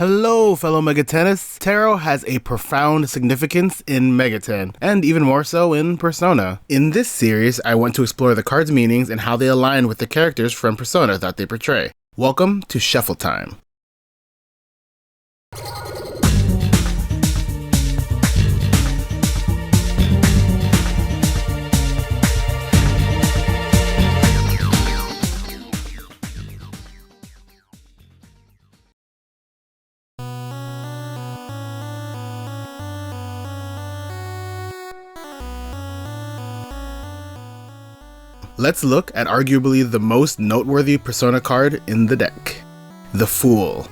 Hello, fellow megatennists. Tarot has a profound significance in Megaten, and even more so in Persona. In this series, I want to explore the cards' meanings and how they align with the characters from Persona that they portray. Welcome to Shuffle Time. Let's look at arguably the most noteworthy Persona card in the deck, the Fool.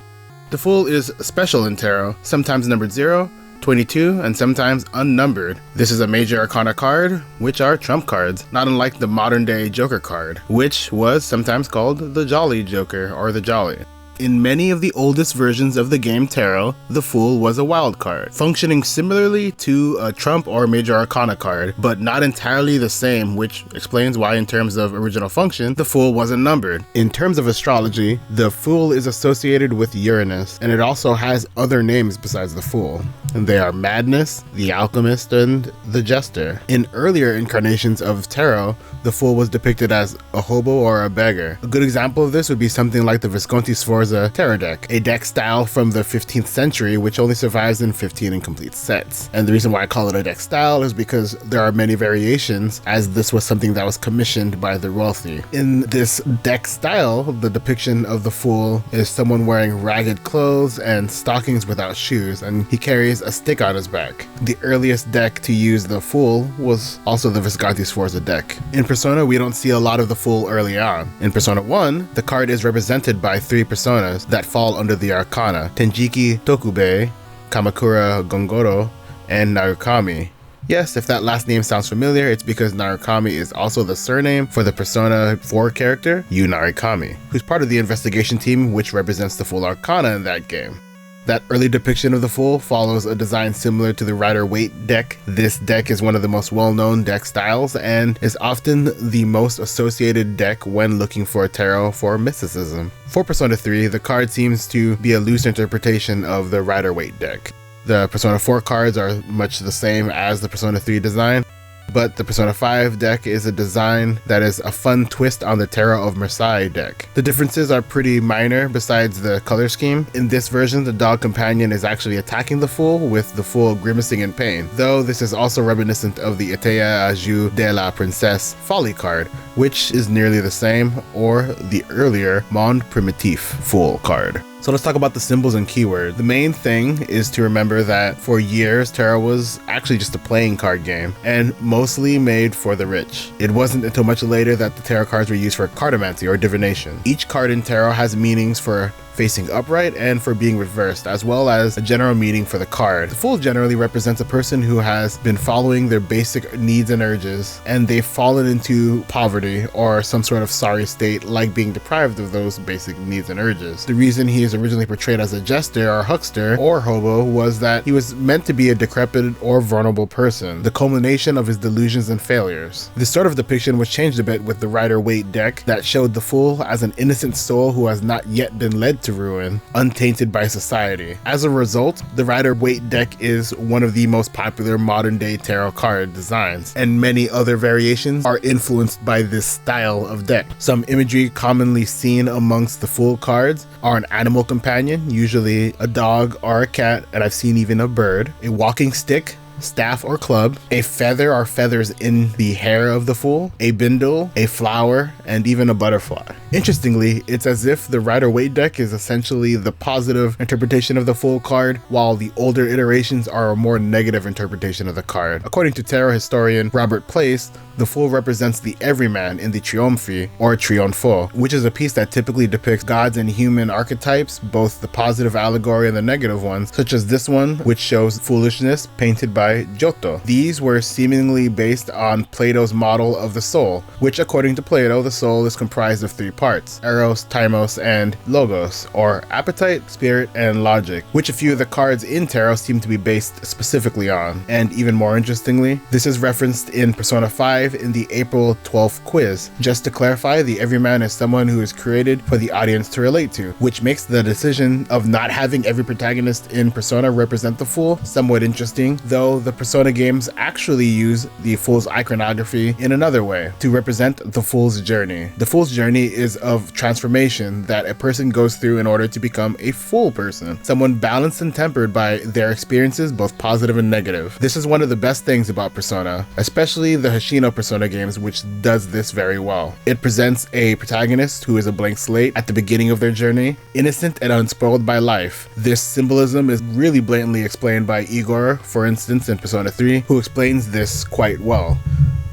The Fool is special in Tarot, sometimes numbered 0, 22, and sometimes unnumbered. This is a major arcana card, which are trump cards, not unlike the modern day Joker card, which was sometimes called the Jolly Joker or the Jolly. In many of the oldest versions of the game Tarot, the Fool was a wildcard, functioning similarly to a trump or major arcana card, but not entirely the same, which explains why in terms of original function, the Fool wasn't numbered. In terms of astrology, the Fool is associated with Uranus, and it also has other names besides the Fool. And they are Madness, the Alchemist, and the Jester. In earlier incarnations of Tarot, the Fool was depicted as a hobo or a beggar. A good example of this would be something like the Visconti Sforza Tarot deck, a deck style from the 15th century which only survives in 15 incomplete sets. And the reason why I call it a deck style is because there are many variations, as this was something that was commissioned by the wealthy. In this deck style, the depiction of the Fool is someone wearing ragged clothes and stockings without shoes, and he carries a stick on his back. The earliest deck to use the Fool was also the Visconti Sforza deck. In Persona, we don't see a lot of the Fool early on. In Persona 1, the card is represented by 3 personas that fall under the arcana: Tenjiki Tokubei, Kamakura Gongoro, and Narukami. Yes, if that last name sounds familiar, it's because Narukami is also the surname for the Persona 4 character, Yu Narukami, who's part of the investigation team which represents the Fool Arcana in that game. That early depiction of the Fool follows a design similar to the Rider-Waite deck. This deck is one of the most well-known deck styles and is often the most associated deck when looking for a tarot for mysticism. For Persona 3, the card seems to be a loose interpretation of the Rider-Waite deck. The Persona 4 cards are much the same as the Persona 3 design, but the Persona 5 deck is a design that is a fun twist on the Tarot of Marseille deck. The differences are pretty minor besides the color scheme. In this version, the dog companion is actually attacking the Fool, with the Fool grimacing in pain, though this is also reminiscent of the Etea Ajou de la Princesse Folly card, which is nearly the same, or the earlier Monde Primitif Fool card. So let's talk about the symbols and keywords. The main thing is to remember that for years, Tarot was actually just a playing card game, and mostly made for the rich. It wasn't until much later that the tarot cards were used for cartomancy or divination. Each card in Tarot has meanings for facing upright and for being reversed, as well as a general meaning for the card. The Fool generally represents a person who has been following their basic needs and urges, and they've fallen into poverty or some sort of sorry state, like being deprived of those basic needs and urges. The reason he is originally portrayed as a jester or huckster or hobo was that he was meant to be a decrepit or vulnerable person, the culmination of his delusions and failures. This sort of depiction was changed a bit with the Rider-Waite deck that showed the Fool as an innocent soul who has not yet been led to ruin, untainted by society. As a result, the Rider-Waite deck is one of the most popular modern day tarot card designs, and many other variations are influenced by this style of deck. Some imagery commonly seen amongst the Fool cards are an animal companion, usually a dog or a cat, and I've seen even a bird, a walking stick, staff or club, a feather or feathers in the hair of the Fool, a bindle, a flower, and even a butterfly. Interestingly, it's as if the Rider-Waite deck is essentially the positive interpretation of the Fool card, while the older iterations are a more negative interpretation of the card. According to tarot historian Robert Place, the Fool represents the everyman in the Triomphe or Trionfo, which is a piece that typically depicts gods and human archetypes, both the positive allegory and the negative ones, such as this one, which shows foolishness, painted by by Giotto. These were seemingly based on Plato's model of the soul, which according to Plato, the soul is comprised of 3 parts: eros, thymos, and logos, or appetite, spirit, and logic, which a few of the cards in tarot seem to be based specifically on. And even more interestingly, this is referenced in Persona 5 in the April 12th quiz. Just to clarify, the everyman is someone who is created for the audience to relate to, which makes the decision of not having every protagonist in Persona represent the Fool somewhat interesting, though the Persona games actually use the Fool's iconography in another way to represent the Fool's journey. The Fool's journey is of transformation that a person goes through in order to become a full person, someone balanced and tempered by their experiences, both positive and negative. This is one of the best things about Persona, especially the Hoshino Persona games, which does this very well. It presents a protagonist who is a blank slate at the beginning of their journey, innocent and unspoiled by life. This symbolism is really blatantly explained by Igor, for instance, in Persona 3, who explains this quite well.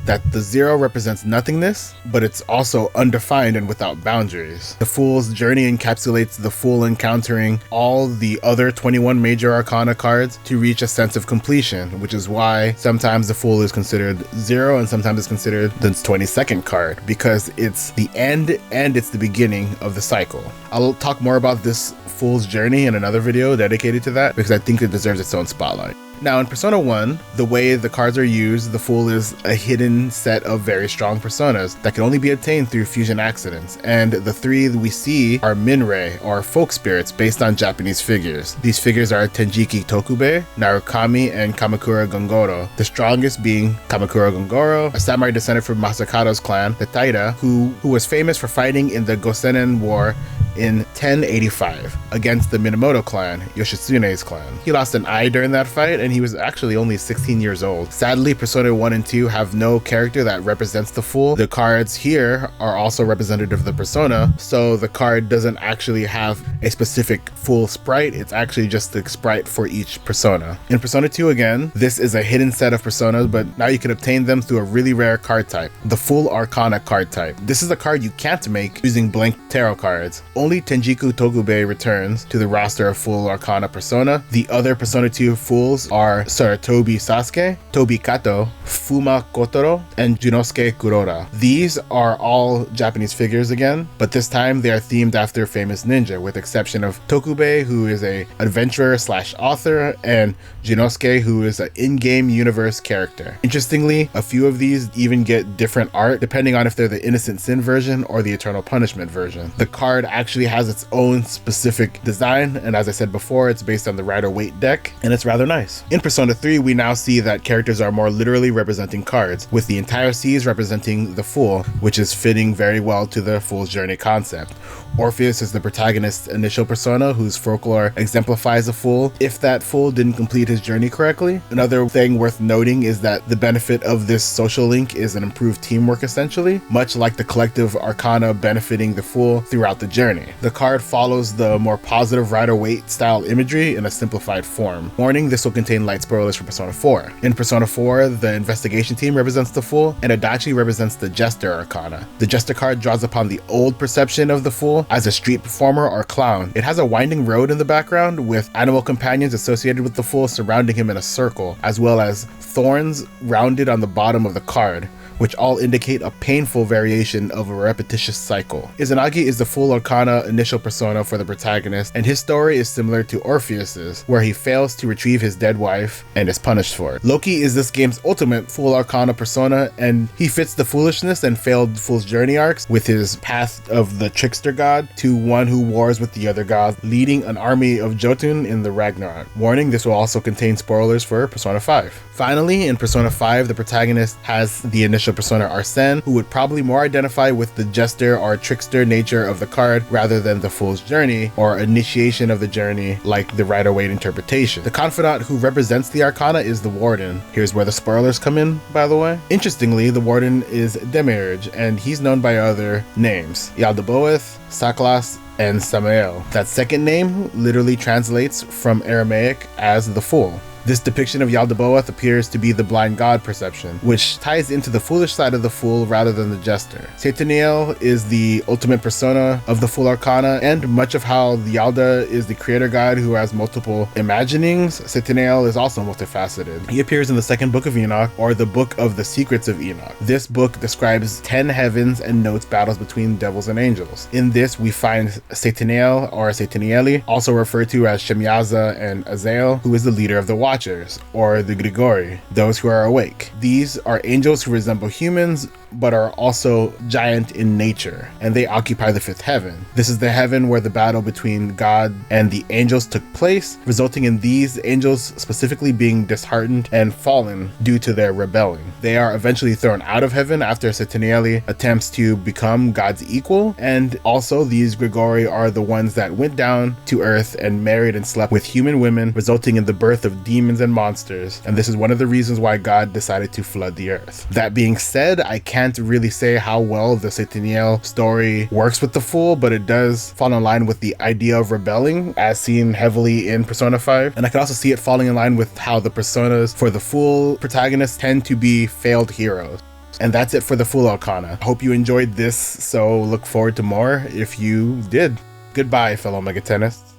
That the 0 represents nothingness, but it's also undefined and without boundaries. The Fool's journey encapsulates the Fool encountering all the other 21 major arcana cards to reach a sense of completion, which is why sometimes the Fool is considered 0 and sometimes it's considered the 22nd card, because it's the end and it's the beginning of the cycle. I'll talk more about this Fool's journey in another video dedicated to that, because I think it deserves its own spotlight. Now in Persona 1, the way the cards are used, the Fool is a hidden set of very strong personas that can only be obtained through fusion accidents, and the 3 we see are Minrei, or folk spirits based on Japanese figures. These figures are Tenjiki Tokubei, Narukami, and Kamakura Gongoro, the strongest being Kamakura Gongoro, a samurai descendant from Masakado's clan, the Taira, who was famous for fighting in the Gosennen War in 1085 against the Minamoto clan, Yoshitsune's clan. He lost an eye during that fight, and he was actually only 16 years old. Sadly, Persona 1 and 2 have no character that represents the Fool. The cards here are also representative of the persona, so the card doesn't actually have a specific Fool sprite, it's actually just the sprite for each persona. In Persona 2 again, this is a hidden set of personas, but now you can obtain them through a really rare card type, the Full Arcana card type. This is a card you can't make using blank tarot cards. Only Tenjiku Tokubei returns to the roster of Full Arcana persona. The other Persona 2 Fools are Saratobi Sasuke, Tobi Kato, Fuma Kotaro, and Junosuke Kuroda. These are all Japanese figures again, but this time they are themed after famous ninja, with exception of Tokubei, who is a adventurer slash author, and Junosuke, who is an in-game universe character. Interestingly, a few of these even get different art depending on if they're the Innocent Sin version or the Eternal Punishment version. The card actually has its own specific design, and as I said before, it's based on the Rider-Waite deck, and it's rather nice. In Persona 3, we now see that characters are more literally representing cards, with the entire seas representing the Fool, which is fitting very well to the Fool's journey concept. Orpheus is the protagonist's initial persona, whose folklore exemplifies a Fool if that Fool didn't complete his journey correctly. Another thing worth noting is that the benefit of this social link is an improved teamwork essentially, much like the collective arcana benefiting the Fool throughout the journey. The card follows the more positive Rider-Waite style imagery in a simplified form. Warning, this will contain light spoilers for Persona 4. In Persona 4, the investigation team represents the Fool, and Adachi represents the Jester arcana. The Jester card draws upon the old perception of the Fool as a street performer or clown. It has a winding road in the background with animal companions associated with the Fool surrounding him in a circle, as well as thorns rounded on the bottom of the card, which all indicate a painful variation of a repetitious cycle. Izanagi is the Full Arcana initial persona for the protagonist, and his story is similar to Orpheus's, where he fails to retrieve his dead wife and is punished for it. Loki is this game's ultimate Full Arcana persona, and he fits the foolishness and failed Fool's journey arcs with his path of the trickster god to one who wars with the other gods, leading an army of Jotun in the Ragnarok. Warning, this will also contain spoilers for Persona 5. Finally, in Persona 5, the protagonist has the initial persona Arsene, who would probably more identify with the jester or trickster nature of the card rather than the Fool's journey or initiation of the journey like the Rider-Waite interpretation. The confidant who represents the arcana is the Warden. Here's where the spoilers come in, by the way. Interestingly, the Warden is Demiurge, and he's known by other names: Yaldabaoth, Saklas, and Samael. That second name literally translates from Aramaic as the Fool. This depiction of Yaldabaoth appears to be the blind god perception, which ties into the foolish side of the fool rather than the jester. Sataniel is the ultimate persona of the Fool Arcana, and much of how Yalda is the creator god who has multiple imaginings, Sataniel is also multifaceted. He appears in the second book of Enoch, or the book of the secrets of Enoch. This book describes 10 heavens and notes battles between devils and angels. In this, we find Sataniel, or Satanieli, also referred to as Shemyaza and Azael, who is the leader of the Watchers, or the Grigori, those who are awake. These are angels who resemble humans, but are also giant in nature, and they occupy the fifth heaven. This is the heaven where the battle between God and the angels took place, resulting in these angels specifically being disheartened and fallen due to their rebelling. They are eventually thrown out of heaven after Satanieli attempts to become God's equal, and also these Grigori are the ones that went down to earth and married and slept with human women, resulting in the birth of demons and monsters, and this is one of the reasons why God decided to flood the earth. That being said, I can't really say how well the Sataniel story works with the Fool, but it does fall in line with the idea of rebelling as seen heavily in Persona 5, and I can also see it falling in line with how the personas for the Fool protagonists tend to be failed heroes. And that's it for the Fool Arcana. Hope you enjoyed this, so look forward to more if you did. Goodbye, fellow megatennists.